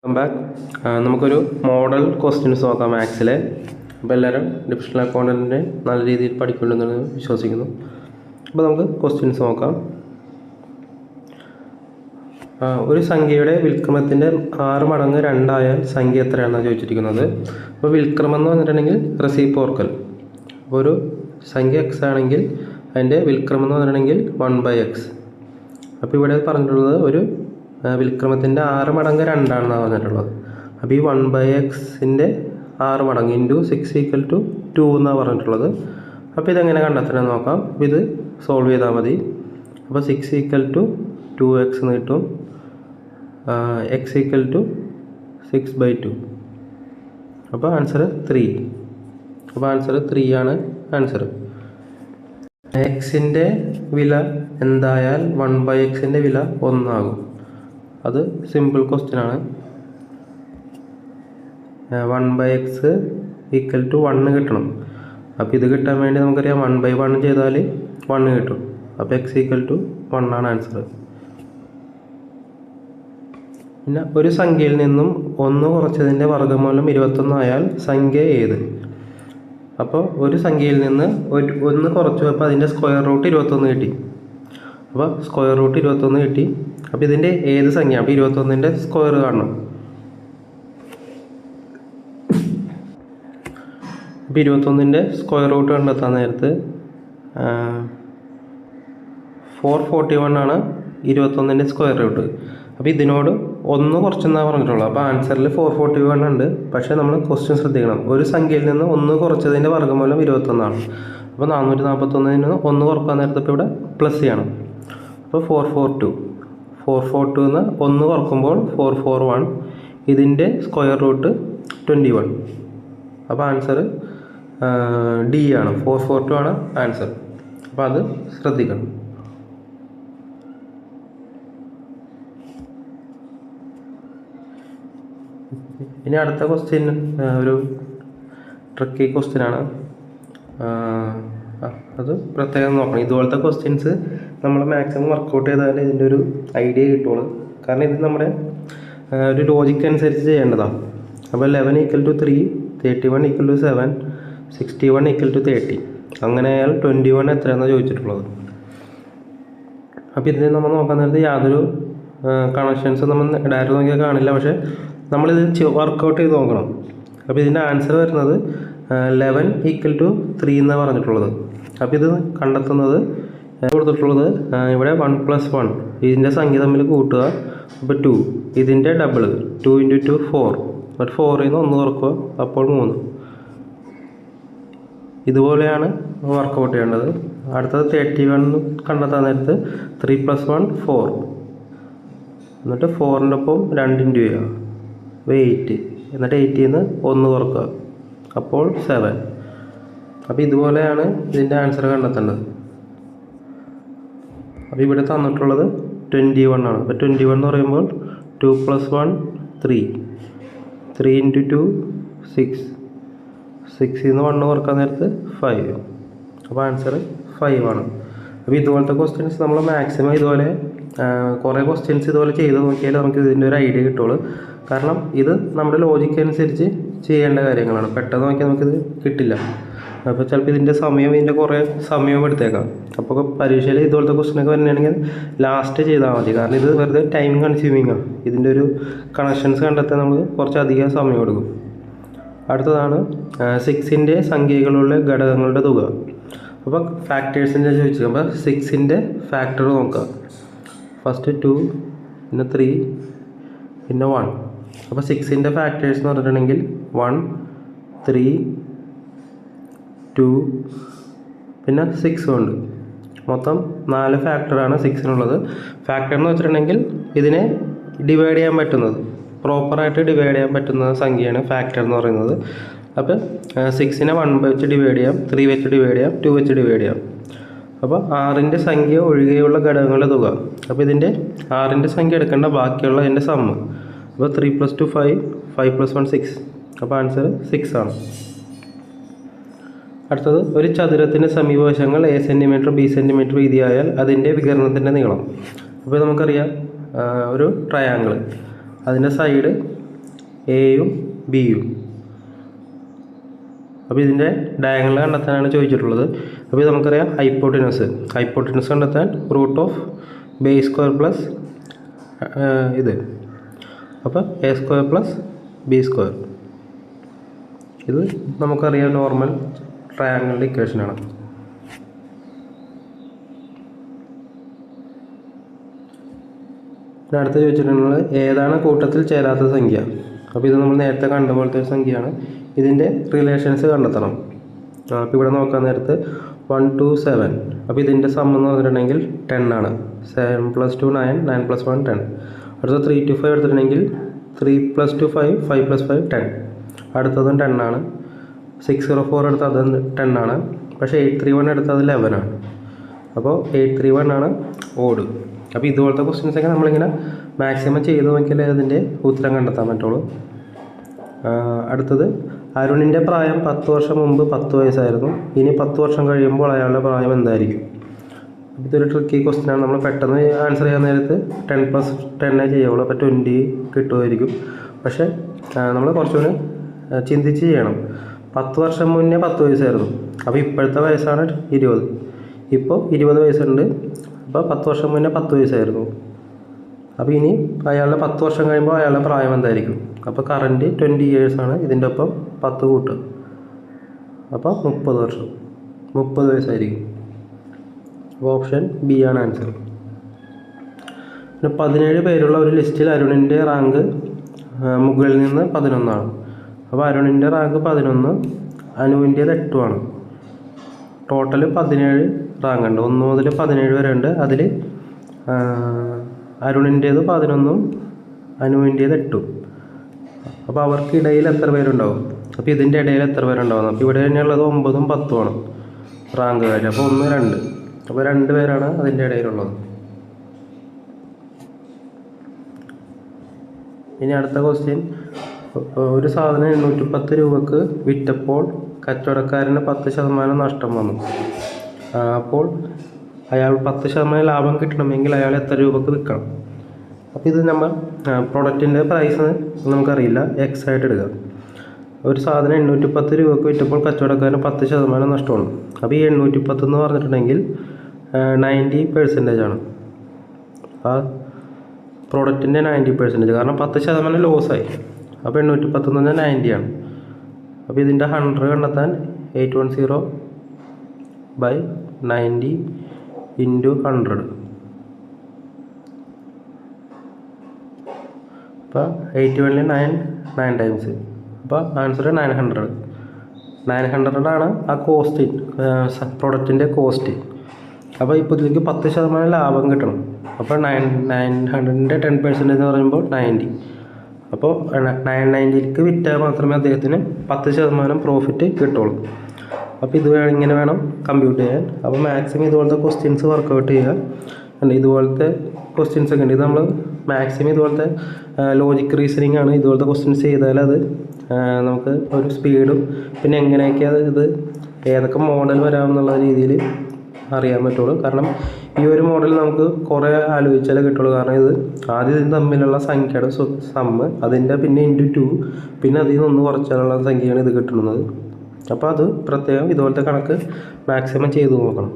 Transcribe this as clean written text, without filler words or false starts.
Welcome back. നമുക്കൊരു model questions നോക്കാം മാത്സിലെ. അപ്പോൾ എല്ലാവരും ഡിവിഷണൽ അക്കൗണ്ടൻറ്റിനെ നല്ല രീതിയിൽ പഠിക്കുന്നുണ്ടെന്ന് വിശ്വസിക്കുന്നു. അപ്പോൾ നമുക്ക് ക്വസ്റ്റ്യൻസ് നോക്കാം. ഒരു സംഖ്യയുടെ വിൽക്രമത്തിൻ്റെ 6 മടങ്ങ് 2 ആയാൽ സംഖ്യ എത്രയാണെന്നാണ് ചോദിച്ചിരിക്കുന്നത്. അപ്പോൾ വിൽക്രമം എന്ന് പറഞ്ഞിട്ടുണ്ടെങ്കിൽ റെസിപ്രോക്കൽ. അപ്പോൾ ഒരു സംഖ്യ എക്സ് ആണെങ്കിൽ അതിൻ്റെ വിൽക്രമം എന്ന് പറഞ്ഞിട്ടുണ്ടെങ്കിൽ 1/x. അപ്പോൾ ഇവിടെ പറഞ്ഞിട്ടുള്ളത് ഒരു വിൽക്രമത്തിൻ്റെ 6 മടങ്ങ് 2 ആണെന്നാണ് പറഞ്ഞിട്ടുള്ളത്. അപ്പോൾ ഈ 1/xൻ്റെ 6 മടങ്ങ് ഇൻറ്റു 6 = 2 എന്നാണ് പറഞ്ഞിട്ടുള്ളത്. അപ്പോൾ ഇതെങ്ങനെ കണ്ടെത്തണമെന്ന് നോക്കാം. അപ്പോൾ ഇത് സോൾവ് ചെയ്താൽ മതി. അപ്പോൾ 6 = 2x എന്ന് കിട്ടും. x = 6/2. അപ്പോൾ ആൻസർ 3. അപ്പോൾ ആൻസർ 3 ആണ് ആൻസർ. എക്സിൻ്റെ വില എന്തായാൽ 1/xൻ്റെ വില 1 ആകും. അത് സിമ്പിൾ ക്വസ്റ്റ്യൻ ആണ്. 1/x = 1 കിട്ടണം. അപ്പോൾ ഇത് കിട്ടാൻ വേണ്ടി നമുക്കറിയാം 1/1 ചെയ്താൽ 1 കിട്ടും. അപ്പോൾ x = 1 ആണ് ആൻസർ. പിന്നെ ഒരു സംഖ്യയിൽ നിന്നും 1 കുറച്ചതിൻ്റെ വർഗ്ഗമൂലം 21 ആയാൽ സംഖ്യ ഏത്? അപ്പോൾ ഒരു സംഖ്യയിൽ നിന്ന് 1 കുറച്ചു, അപ്പോൾ അതിൻ്റെ സ്ക്വയർ റൂട്ട് 21 കിട്ടി. അപ്പോൾ സ്ക്വയർ റൂട്ട് 21 കിട്ടി. അപ്പോൾ ഇതിൻ്റെ ഏത് സംഖ്യ? അപ്പോൾ 21ൻ്റെ സ്ക്വയർ കാണണം. അപ്പോൾ 21ൻ്റെ സ്ക്വയർ റൂട്ട് കണ്ടെത്താൻ നേരത്ത് 441 ആണ് 21ൻ്റെ സ്ക്വയർ റൂട്ട്. അപ്പോൾ ഇതിനോട് 1 കുറച്ചെന്നാണ് പറഞ്ഞിട്ടുള്ളത്. അപ്പോൾ ആൻസറിൽ 441 ഉണ്ട്. പക്ഷേ നമ്മൾ ക്വസ്റ്റ്യൻ ശ്രദ്ധിക്കണം. ഒരു സംഖ്യയിൽ നിന്ന് 1 കുറച്ചതിൻ്റെ വർഗ്ഗമൂലം 21 ആണ്. അപ്പോൾ 441 നിന്ന് 1 കുറക്കാൻ നേരത്തെ ഇപ്പോൾ ഇവിടെ പ്ലസ് ചെയ്യണം. അപ്പോൾ 442 എന്ന് 1 കുറക്കുമ്പോൾ 441. ഇതിൻ്റെ സ്ക്വയർ റൂട്ട് 21. അപ്പോൾ ആൻസർ ഡി ആണ്, 442 ആണ് ആൻസർ. അപ്പോൾ അത് ശ്രദ്ധിക്കണം. ഇനി അടുത്ത ക്വസ്റ്റ്യൻ ഒരു ട്രിക്കി ക്വസ്റ്റ്യൻ ആണ്. അത് പ്രത്യേകം നോക്കണം. ഇതുപോലത്തെ ക്വസ്റ്റ്യൻസ് നമ്മൾ മാക്സിമം വർക്കൗട്ട് ചെയ്താലേ ഇതിൻ്റെ ഒരു ഐഡിയ കിട്ടുള്ളൂ. കാരണം ഇത് നമ്മുടെ ഒരു ലോജിക്ക് അനുസരിച്ച് ചെയ്യേണ്ടതാണ്. അപ്പോൾ 11 = 3, 31 = 7, 61 = 30. അങ്ങനെ ആയാൽ 21 എത്രയാണെന്നാണ് ചോദിച്ചിട്ടുള്ളത്. അപ്പോൾ ഇതിൽ നമ്മൾ നോക്കാൻ നേരത്ത് യാതൊരു കണക്ഷൻസ് നമ്മൾ ഡയറക്റ്റ് നോക്കിയാൽ കാണില്ല. പക്ഷേ നമ്മളിത് വർക്കൗട്ട് ചെയ്ത് നോക്കണം. അപ്പോൾ ഇതിൻ്റെ ആൻസർ വരുന്നത് 11 = 3 എന്നാണ് പറഞ്ഞിട്ടുള്ളത്. അപ്പോൾ ഇത് കണ്ടെത്തുന്നത് കൊടുത്തിട്ടുള്ളത് ഇവിടെ 1 + 1 ഇതിൻ്റെ സംഖ്യ തമ്മിൽ കൂട്ടുക. അപ്പോൾ 2 ഇതിൻ്റെ ഡബിൾ 2 × 2 4. അപ്പോൾ 4ൽ നിന്ന് 1 കുറക്കുക, അപ്പോൾ 3. ഇതുപോലെയാണ് വർക്കൗട്ട് ചെയ്യേണ്ടത്. അടുത്തത് 31 കണ്ടെത്താൻ നേരത്ത് 3 + 1 4. എന്നിട്ട് 4ൻ്റെ ഒപ്പം 2 ഇൻറ്റു ചെയ്യുക, 8. എന്നിട്ട് 8ൽ നിന്ന് 1 കുറക്കുക, അപ്പോൾ 7. അപ്പോൾ ഇതുപോലെയാണ് ഇതിൻ്റെ ആൻസർ കണ്ടെത്തേണ്ടത്. അപ്പോൾ ഇവിടെ തന്നിട്ടുള്ളത് 21 ആണ്. അപ്പോൾ 21 എന്ന് പറയുമ്പോൾ 2 + 1 3, 3 × 2 6, 6ൽ നിന്ന് 1 കുറക്കാൻ നേരത്ത് 5. അപ്പോൾ ആൻസർ 5 ആണ്. അപ്പോൾ ഇതുപോലത്തെ ക്വസ്റ്റ്യൻസ് നമ്മൾ മാക്സിമം ഇതുപോലെ കുറേ ക്വസ്റ്റ്യൻസ് ഇതുപോലെ ചെയ്ത് നോക്കിയാൽ നമുക്ക് ഇതിൻ്റെ ഒരു ഐഡിയ കിട്ടുള്ളൂ. കാരണം ഇത് നമ്മുടെ ലോജിക്ക് അനുസരിച്ച് ചെയ്യേണ്ട കാര്യങ്ങളാണ്. പെട്ടെന്ന് നോക്കിയാൽ നമുക്കിത് കിട്ടില്ല. അപ്പോൾ ചിലപ്പോൾ ഇതിൻ്റെ കുറേ സമയം എടുത്തേക്കാം. അപ്പോൾ പരീക്ഷയിൽ ഇതുപോലത്തെ ക്വസ്റ്റ്യനൊക്കെ വരുന്നതാണെങ്കിൽ ലാസ്റ്റ് ചെയ്താൽ മതി. കാരണം ഇത് വെറുതെ ടൈം കൺസ്യൂമിംഗ് ആണ്. ഇതിൻ്റെ ഒരു കണക്ഷൻസ് കണ്ടെത്താൻ നമുക്ക് കുറച്ചധികം സമയം എടുക്കും. അടുത്തതാണ് 6ൻ്റെ സംഖ്യകളുള്ള ഘടകങ്ങളുടെ തുക. അപ്പോൾ ഫാക്ടേഴ്സിൻ്റെ ചോദിച്ചു. അപ്പോൾ 6ൻ്റെ ഫാക്ടർ നോക്കുക. ഫസ്റ്റ് 2, പിന്നെ 3, പിന്നെ 1. അപ്പോൾ 6ൻ്റെ ഫാക്ടേഴ്സ് എന്ന് പറഞ്ഞിട്ടുണ്ടെങ്കിൽ 1, 3, 2, പിന്നെ 6 ഉണ്ട്. മൊത്തം 4 ഫാക്ടറാണ് 6-നുള്ളത്. ഫാക്ടർ എന്ന് വെച്ചിട്ടുണ്ടെങ്കിൽ ഇതിനെ ഡിവൈഡ് ചെയ്യാൻ പറ്റുന്നത്, പ്രോപ്പറായിട്ട് ഡിവൈഡ് ചെയ്യാൻ പറ്റുന്ന സംഖ്യയാണ് ഫാക്ടർ എന്ന് പറയുന്നത്. അപ്പോൾ 6നെ 1 വെച്ച് ഡിവൈഡ് ചെയ്യാം, 3 വെച്ച് ഡിവൈഡ് ചെയ്യാം, 2 വെച്ച് ഡിവൈഡ് ചെയ്യാം. അപ്പോൾ 6ൻ്റെ സംഖ്യ ഒഴികെയുള്ള ഘടകങ്ങളുടെ തുക. അപ്പോൾ ഇതിൻ്റെ 6ൻ്റെ സംഖ്യ എടുക്കേണ്ട ബാക്കിയുള്ള ഇതിൻ്റെ സമ്മ്. അപ്പോൾ 3 + 2 5, 5 + 1 6. അപ്പോൾ ആൻസർ 6 ആണ്. അടുത്തത് ഒരു ചതുരത്തിൻ്റെ സമീപവശങ്ങൾ A സെൻറ്റിമീറ്റർ B സെൻറ്റിമീറ്റർ വീതിയായാൽ അതിൻ്റെ വികരണത്തിൻ്റെ നീളം. അപ്പോൾ നമുക്കറിയാം ഒരു ട്രയാങ്കിൾ, അതിൻ്റെ സൈഡ് എയും ബിയും. അപ്പോൾ ഇതിൻ്റെ ഡയഗണൽ കണ്ടെത്താനാണ് ചോദിച്ചിട്ടുള്ളത്. അപ്പോൾ ഇത് നമുക്കറിയാം ഹൈപ്പോട്ടിനസ് കണ്ടെത്താൻ root of base square plus ഇത്, അപ്പോൾ A square plus B square. ഇത് നമുക്കറിയാം നോർമൽ ട്രയാങ്കിളിൻ്റെ ഇക്വേഷനാണ്. അടുത്ത് ചോദിച്ചിട്ടുള്ളത് ഏതാണ് കൂട്ടത്തിൽ ചേരാത്ത സംഖ്യ. അപ്പോൾ ഇത് നമ്മൾ നേരത്തെ കണ്ട പോലത്തെ ഒരു സംഖ്യയാണ്. ഇതിൻ്റെ റിലേഷൻസ് കണ്ടെത്തണം. അപ്പോൾ ഇവിടെ നോക്കാൻ നേരത്ത് 1 2 7. അപ്പോൾ ഇതിൻ്റെ സം എന്ന് പറഞ്ഞിട്ടുണ്ടെങ്കിൽ 10 ആണ്. 7 + 2 9, 9 + 1 10. അടുത്ത 3 to 5 എടുത്തിട്ടുണ്ടെങ്കിൽ 3 + 2 5, 5 + 5 10. അടുത്തതും 10 ആണ്. 604 എടുത്താൽ അത് 10 ആണ്. പക്ഷേ 831 എടുത്താൽ അത് 11 ആണ്. അപ്പോൾ 831 ആണ് ഓഡ്. അപ്പോൾ ഇതുപോലത്തെ ക്വസ്റ്റ്യൻസൊക്കെ നമ്മളിങ്ങനെ മാക്സിമം ചെയ്ത് നോക്കിയാലേ അതിൻ്റെ ഉത്തരം കണ്ടെത്താൻ പറ്റുള്ളൂ. അടുത്തത് അരുണിൻ്റെ പ്രായം 10 വർഷം മുമ്പ് 10 വയസ്സായിരുന്നു. ഇനി 10 വർഷം കഴിയുമ്പോൾ അയാളുടെ പ്രായം എന്തായിരിക്കും? ഇതൊരു ട്രിക്കി ക്വസ്റ്റ്യനാണ്. നമ്മൾ പെട്ടെന്ന് ആൻസർ ചെയ്യാൻ നേരത്ത് 10 + 10 ചെയ്യുള്ളൂ. അപ്പോൾ 20 കിട്ടുമായിരിക്കും. പക്ഷേ നമ്മൾ കുറച്ചുകൂടി ചിന്തിച്ച് ചെയ്യണം. 10 വർഷം മുന്നേ 10 വയസ്സായിരുന്നു. അപ്പോൾ ഇപ്പോഴത്തെ വയസ്സാണ് 20. ഇപ്പോൾ 20 വയസ്സുണ്ട്. അപ്പോൾ 10 വർഷം മുന്നേ 10 വയസ്സായിരുന്നു. അപ്പോൾ ഇനി അയാളുടെ 10 വർഷം കഴിയുമ്പോൾ അയാളുടെ പ്രായം എന്തായിരിക്കും? അപ്പോൾ കറൻറ്റ് 20 years ആണ്. ഇതിൻ്റെ ഒപ്പം 10 കൂട്ടുക. അപ്പോൾ 30 വർഷം, 30 വയസ്സായിരിക്കും. അപ്പോൾ ഓപ്ഷൻ ബി ആണ് ആൻസർ. പിന്നെ 17 പേരുള്ള ഒരു ലിസ്റ്റിൽ അരുണിൻ്റെ റാങ്ക് മുകളിൽ നിന്ന് 11 ആണ്. അപ്പോൾ അരുണിൻ്റെ റാങ്ക് 11, അനുവിൻ്റേത് 8 ആണ്. ടോട്ടൽ 17 റാങ്ക് ഉണ്ട്. 1 മുതൽ 17 വരെ ഉണ്ട്. അതിൽ അരുണിൻ്റേത് 11ഉം അനുവിൻ്റേത് 8ഉം. അപ്പോൾ അവർക്കിടയിൽ എത്ര പേരുണ്ടാവും? അപ്പോൾ ഇതിൻ്റെ ഇടയിൽ എത്ര പേരുണ്ടാവും? അപ്പോൾ ഇവിടെ തന്നെയുള്ളത് 9ഉം 10ഉം ആണ് റാങ്ക് കാര്യം. അപ്പോൾ 1 2. അപ്പോൾ 2 പേരാണ് അതിൻ്റെ ഇടയിലുള്ളത്. ഇനി അടുത്ത ക്വസ്റ്റ്യൻ, ഒരു സാധനം 810 രൂപക്ക് വിറ്റപ്പോൾ കച്ചവടക്കാരന് 10% നഷ്ടം വന്നു. അപ്പോൾ അയാൾ 10% ലാഭം കിട്ടണമെങ്കിൽ അയാൾ എത്ര രൂപക്ക് വിൽക്കണം? അപ്പോൾ ഇത് നമ്മൾ പ്രൊഡക്റ്റിൻ്റെ പ്രൈസ് നമുക്കറിയില്ല, എക്സ് ആയിട്ട് എടുക്കുക. ഒരു സാധനം 810 രൂപക്ക് വിറ്റപ്പോൾ കച്ചവടക്കാരന് 10% നഷ്ടമാണ്. അപ്പോൾ ഈ 810 എന്ന് പറഞ്ഞിട്ടുണ്ടെങ്കിൽ 90% ആണ്. ആ പ്രൊഡക്റ്റിൻ്റെ 90%, കാരണം 10% ലോസായി. അപ്പോൾ 810 എന്ന് പറഞ്ഞാൽ 90 ആണ്. അപ്പോൾ ഇതിൻ്റെ 100 കണ്ടെത്താൻ 810/90 × 100. അപ്പോൾ 81 9 ടൈംസ്. അപ്പോൾ ആൻസർ 900. 900 ആണ് ആ കോസ്റ്റ്, പ്രൊഡക്റ്റിൻ്റെ കോസ്റ്റ്. അപ്പോൾ ഇപ്പോൾ ഇതിലേക്ക് 10% ലാഭം കിട്ടണം. അപ്പോൾ 900ൻ്റെ 10% എന്ന് പറയുമ്പോൾ 90. അപ്പോൾ 990ക്ക് വിറ്റാൽ മാത്രമേ അദ്ദേഹത്തിന് 10% പ്രോഫിറ്റ് കിട്ടുള്ളൂ. അപ്പോൾ ഇത് ഇങ്ങനെ വേണം കമ്പ്യൂട്ട് ചെയ്യാൻ. അപ്പോൾ മാക്സിമം ഇതുപോലത്തെ ക്വസ്റ്റ്യൻസ് വർക്കൗട്ട് ചെയ്യുക. ഇതുപോലത്തെ ക്വസ്റ്റ്യൻസ് ഒക്കെ ഉണ്ട്. ഇത് നമ്മൾ മാക്സിമം ഇതുപോലത്തെ ലോജിക് റീസണിങ് ആണ്. ഇതുപോലത്തെ ക്വസ്റ്റ്യൻസ് ചെയ്താൽ അത് നമുക്ക് ഒരു സ്പീഡും പിന്നെ എങ്ങനെയൊക്കെയാണ് ഇത് ഏതൊക്കെ മോഡൽ വരാമെന്നുള്ള രീതിയിൽ അറിയാൻ പറ്റുള്ളൂ. കാരണം ഈ ഒരു മോഡൽ നമുക്ക് കുറേ ആലോചിച്ചാലേ കിട്ടുള്ളൂ. കാരണം ഇത് ആദ്യം ഇത് തമ്മിലുള്ള സംഖ്യയുടെ സമ്മ്, അതിൻ്റെ പിന്നെ × 2, പിന്നെ അതിൽ നിന്ന് 1 കുറച്ചാലുള്ള സംഖ്യയാണ് ഇത് കിട്ടുന്നത്. അപ്പോൾ അത് പ്രത്യേകം ഇതുപോലത്തെ കണക്ക് മാക്സിമം ചെയ്ത് നോക്കണം.